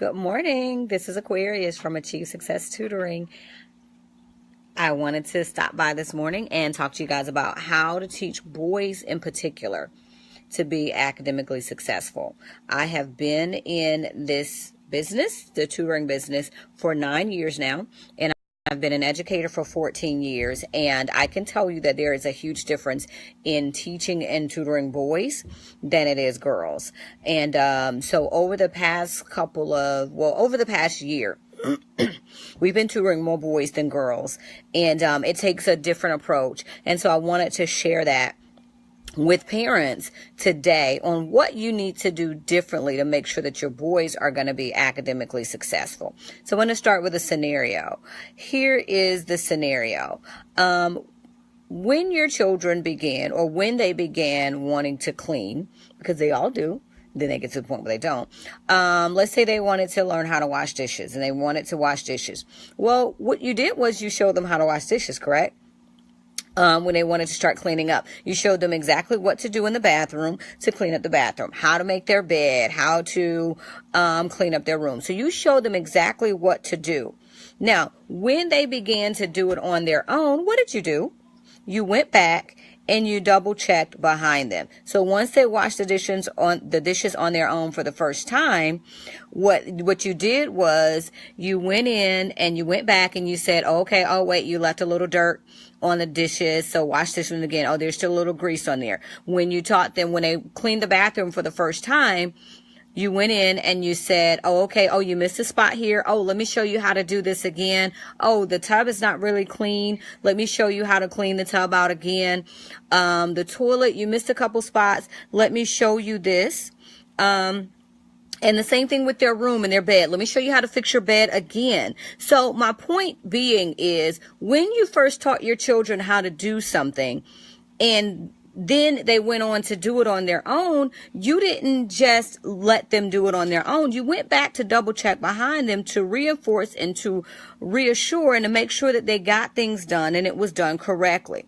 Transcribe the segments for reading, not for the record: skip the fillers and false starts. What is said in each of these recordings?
Good morning. This is Aquarius from Achieve Success Tutoring. I wanted to stop by this morning and talk to you guys about how to teach boys in particular to be academically successful. I have been in this business, the tutoring business, for 9 years now, and I've been an educator for 14 years, and I can tell you that there is a huge difference in teaching and tutoring boys than it is girls. And so over the past over the past year, we've been tutoring more boys than girls, and it takes a different approach. And so I wanted to share that with parents today on what you need to do differently to make sure that your boys are going to be academically successful. So I'm going to start with a scenario. Here is the scenario. When your children began, or when they began wanting to clean, because they all do, then they get to the point where they don't. Let's say they wanted to learn how to wash dishes, and they wanted to wash dishes. Well, what you did was you showed them how to wash dishes, correct? When they wanted to start cleaning up, you showed them exactly what to do in the bathroom to clean up the bathroom, how to make their bed, how to clean up their room. So you showed them exactly what to do. Now, when they began to do it on their own, what did you do? You went back and you double checked behind them. So once they washed the dishes on their own for the first time, what you did was you went in and you went back and you said, okay, oh wait, you left a little dirt on the dishes, so wash this one again. Oh, there's still a little grease on there. When you taught them, when they cleaned the bathroom for the first time, you went in and you said, oh, okay, oh, you missed a spot here. Oh, let me show you how to do this again. Oh, the tub is not really clean. Let me show you how to clean the tub out again. The toilet, you missed a couple spots. Let me show you this. And the same thing with their room and their bed. Let me show you how to fix your bed again. So my point being is, when you first taught your children how to do something and then they went on to do it on their own, you didn't just let them do it on their own. You went back to double check behind them to reinforce and to reassure and to make sure that they got things done and it was done correctly.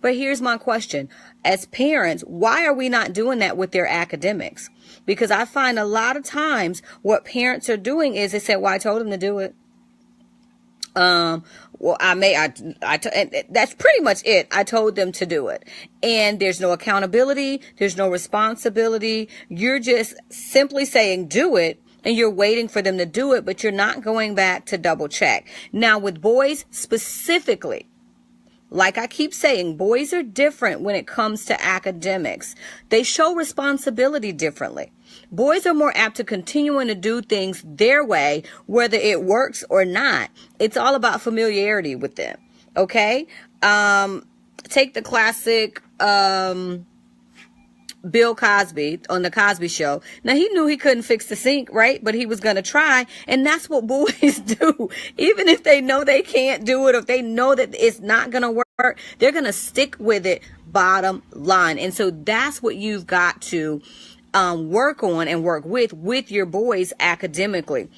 But here's my question. As parents, why are we not doing that with their academics? Because I find a lot of times what parents are doing is they say, well, I told them to do it. That's pretty much it. I told them to do it. And there's no accountability. There's no responsibility. You're just simply saying do it. And you're waiting for them to do it, but you're not going back to double check. Now with boys specifically, like I keep saying, boys are different when it comes to academics. They show responsibility differently. Boys are more apt to continuing to do things their way, whether it works or not. It's all about familiarity with them. Okay? Take the classic Bill Cosby on the Cosby Show. Now, he knew he couldn't fix the sink, right? But he was going to try. And that's what boys do. Even if they know they can't do it, or if they know that it's not going to work, they're going to stick with it, bottom line. And so that's what you've got to work on and work with your boys academically.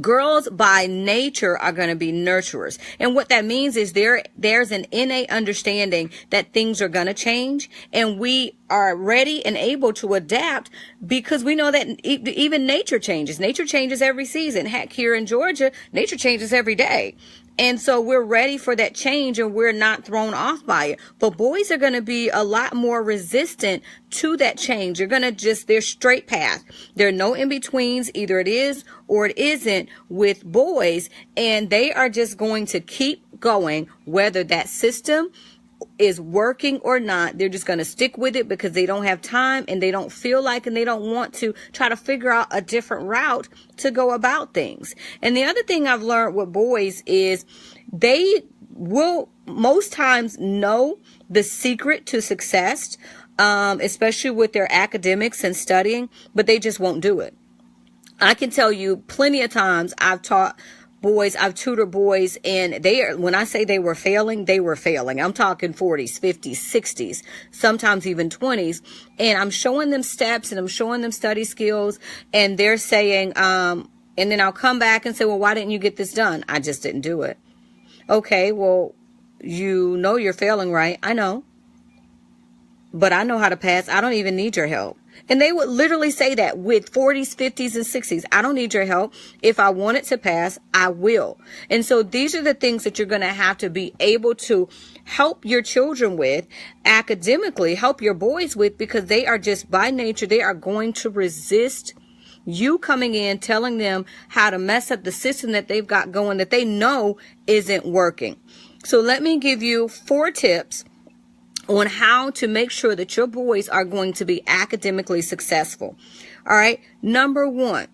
Girls by nature are going to be nurturers. And what that means is there's an innate understanding that things are going to change, and we are ready and able to adapt because we know that even nature changes. Nature changes every season. Heck, here in Georgia, nature changes every day. And so we're ready for that change and we're not thrown off by it. But boys are going to be a lot more resistant to that change. They're straight path. There are no in-betweens. Either it is or it isn't with boys. And they are just going to keep going, whether that system is working or not. They're just going to stick with it because they don't have time and they don't feel like and they don't want to try to figure out a different route to go about things. And the other thing I've learned with boys is they will most times know the secret to success, especially with their academics and studying, but they just won't do it. I can tell you plenty of times I've tutored boys, and when I say they were failing, they were failing. I'm talking 40s, 50s, 60s, sometimes even 20s. And I'm showing them steps and I'm showing them study skills, and they're saying, and then I'll come back and say, well, why didn't you get this done? I just didn't do it. Okay, well, you know you're failing, right? I know. But I know how to pass. I don't even need your help. And they would literally say that with 40s, 50s, and 60s. I don't need your help. If I want it to pass, I will. And so these are the things that you're going to have to be able to help your children with academically, help your boys with, because they are just by nature, they are going to resist you coming in, telling them how to mess up the system that they've got going that they know isn't working. So let me give you 4 tips on how to make sure that your boys are going to be academically successful. All right. Number 1,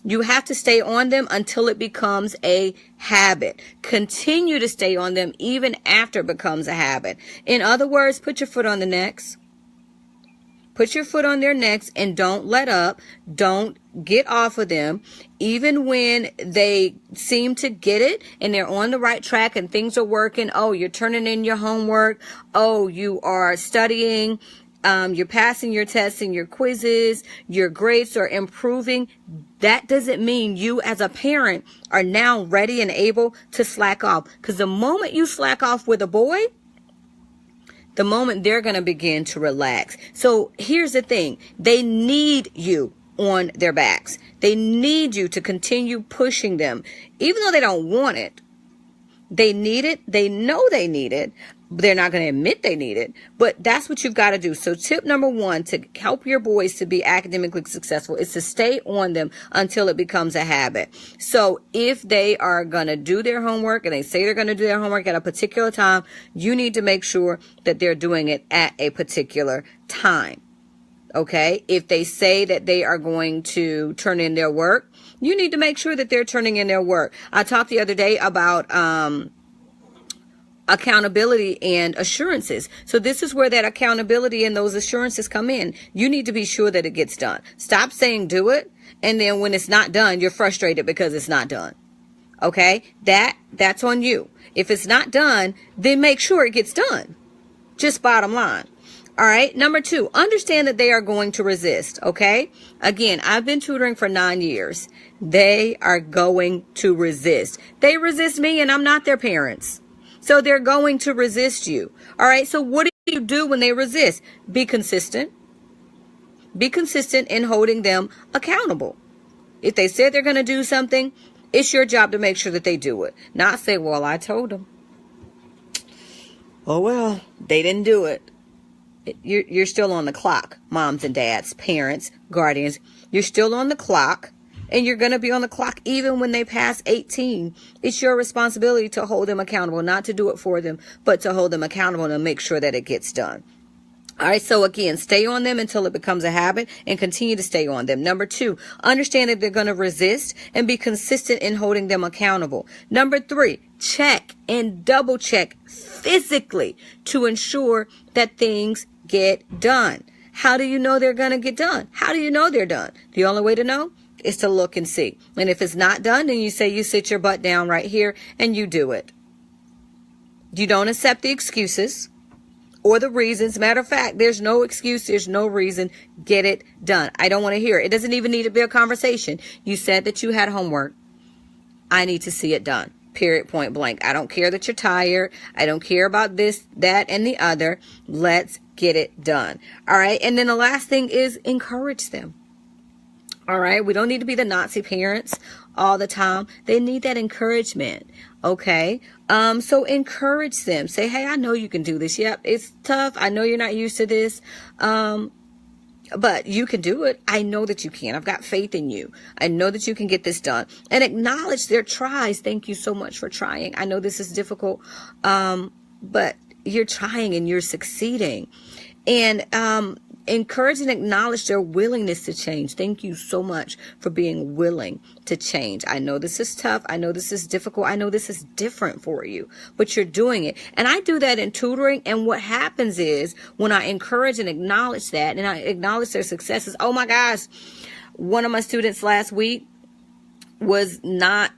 you have to stay on them until it becomes a habit. Continue to stay on them even after it becomes a habit. In other words, put your foot on the necks. Put your foot on their necks and don't let up. Don't get off of them. Even when they seem to get it and they're on the right track and things are working. Oh, you're turning in your homework. Oh, you are studying. You're passing your tests and your quizzes. Your grades are improving. That doesn't mean you as a parent are now ready and able to slack off. Because the moment you slack off with a boy, the moment they're going to begin to relax. So here's the thing. They need you on their backs. They need you to continue pushing them. Even though they don't want it, they need it. They know they need it. They're not going to admit they need it, but that's what you've got to do. So tip number 1 to help your boys to be academically successful is to stay on them until it becomes a habit. So if they are going to do their homework and they say they're going to do their homework at a particular time, you need to make sure that they're doing it at a particular time. Okay. If they say that they are going to turn in their work, you need to make sure that they're turning in their work. I talked the other day about, accountability and assurances. So this is where that accountability and those assurances come in. You need to be sure that it gets done. Stop saying do it. And then when it's not done, you're frustrated because it's not done. Okay. That's on you. If it's not done, then make sure it gets done. Just bottom line. All right. Number 2, understand that they are going to resist. Okay. Again, I've been tutoring for 9 years. They are going to resist. They resist me and I'm not their parents. So they're going to resist you. All right. So what do you do when they resist? Be consistent. Be consistent in holding them accountable. If they said they're going to do something, it's your job to make sure that they do it. Not say, well, I told them. Oh, well, they didn't do it. You're still on the clock. Moms and dads, parents, guardians. You're still on the clock. And you're going to be on the clock even when they pass 18. It's your responsibility to hold them accountable, not to do it for them, but to hold them accountable and make sure that it gets done. All right. So again, stay on them until it becomes a habit and continue to stay on them. Number 2, understand that they're going to resist and be consistent in holding them accountable. Number 3, check and double check physically to ensure that things get done. How do you know they're going to get done? How do you know they're done? The only way to know is to look and see. And if it's not done, then you say you sit your butt down right here and you do it. You don't accept the excuses or the reasons. Matter of fact, there's no excuse. There's no reason. Get it done. I don't want to hear it. It doesn't even need to be a conversation. You said that you had homework. I need to see it done. Period, point blank. I don't care that you're tired. I don't care about this, that, and the other. Let's get it done. All right. And then the last thing is encourage them. All right. We don't need to be the Nazi parents all the time. They need that encouragement. Okay. So encourage them. Say, hey, I know you can do this. Yep. It's tough. I know you're not used to this. But you can do it. I know that you can. I've got faith in you. I know that you can get this done. And acknowledge their tries. Thank you so much for trying. I know this is difficult. But you're trying and you're succeeding. And, encourage and acknowledge their willingness to change. Thank you so much for being willing to change. I know this is tough. I know this is difficult. I know this is different for you, but you're doing it. And I do that in tutoring. And what happens is when I encourage and acknowledge that and I acknowledge their successes. Oh my gosh. One of my students last week was not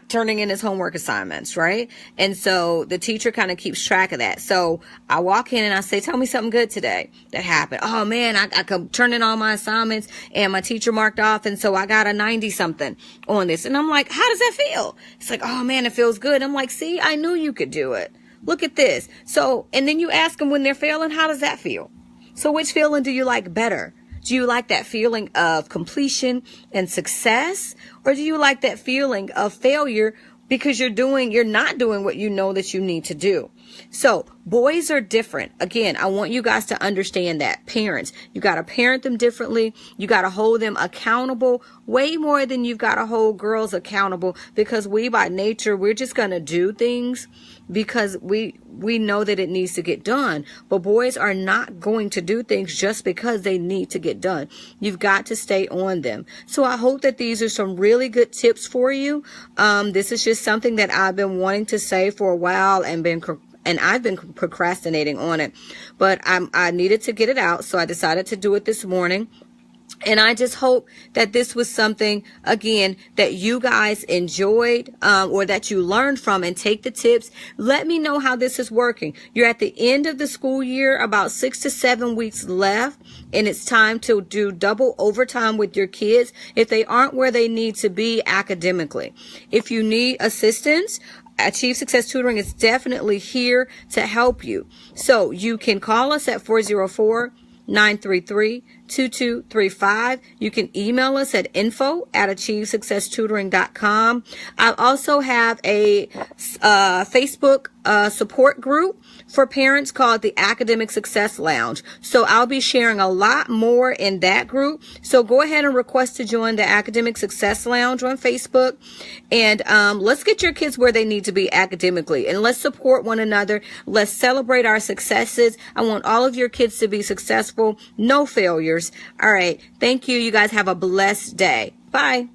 turning in his homework assignments, right? And so the teacher kind of keeps track of that. So I walk in and I say, tell me something good today that happened. Oh man, I could turn in all my assignments and my teacher marked off. And so I got a 90 something on this. And I'm like, how does that feel? It's like, oh man, it feels good. I'm like, see, I knew you could do it. Look at this. So, and then you ask them when they're failing, how does that feel? So which feeling do you like better? Do you like that feeling of completion and success? Or do you like that feeling of failure because you're not doing what you know that you need to do? So boys are different. Again, I want you guys to understand that. Parents, you got to parent them differently. You got to hold them accountable way more than you've got to hold girls accountable, because we by nature, we're just going to do things because we know that it needs to get done. But boys are not going to do things just because they need to get done. You've got to stay on them. So I hope that these are some really good tips for you. This is just something that I've been wanting to say for a while and I've been procrastinating on it, but I needed to get it out. So I decided to do it this morning. And I just hope that this was something, again, that you guys enjoyed, or that you learned from, and take the tips. Let me know how this is working. You're at the end of the school year, about 6 to 7 weeks left, and it's time to do double overtime with your kids if they aren't where they need to be academically. If you need assistance, Achieve Success Tutoring is definitely here to help you. So you can call us at 404-933-2235. You can email us at info@achievesuccesstutoring.com. I also have a Facebook support group for parents called the Academic Success Lounge. So I'll be sharing a lot more in that group. So go ahead and request to join the Academic Success Lounge on Facebook. And let's get your kids where they need to be academically. And let's support one another. Let's celebrate our successes. I want all of your kids to be successful. No failures. All right. Thank you. You guys have a blessed day. Bye.